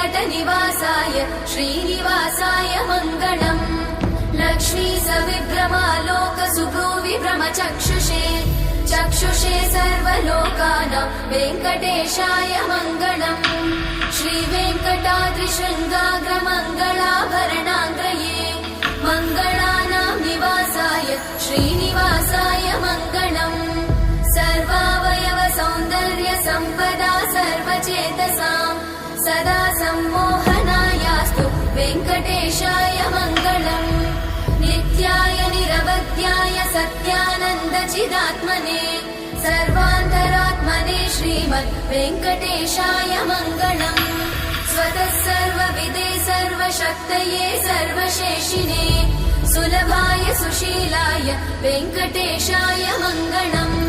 वेङ्कटनिवासाय श्रीनिवासाय मङ्गलम्। लक्ष्मी सविभ्रमालोकसुभ्रूविभ्रमचक्षुषे चक्षुषे सर्वलोकानां वेङ्कटेशाय मङ्गलम्। श्रीवेङ्कटाद्रिशृङ्गाग्रमङ्गलाभरणाङ्ग्रये मङ्गलानां निवासाय श्रीनिवासाय मङ्गलम्। सर्वावयव सौन्दर्य सम्पदा सर्वचेतसां सदा सम्मोहनायास्तु वेङ्कटेशाय मङ्गलम्। नित्याय निरवध्याय सत्यानन्दचिदात्मने सर्वान्तरात्मने श्रीमद् वेङ्कटेशाय मङ्गलम्। स्वतः सर्वविदे सर्वशक्तये सर्वशेषिने सुलभाय सुशीलाय वेङ्कटेशाय मङ्गलम्।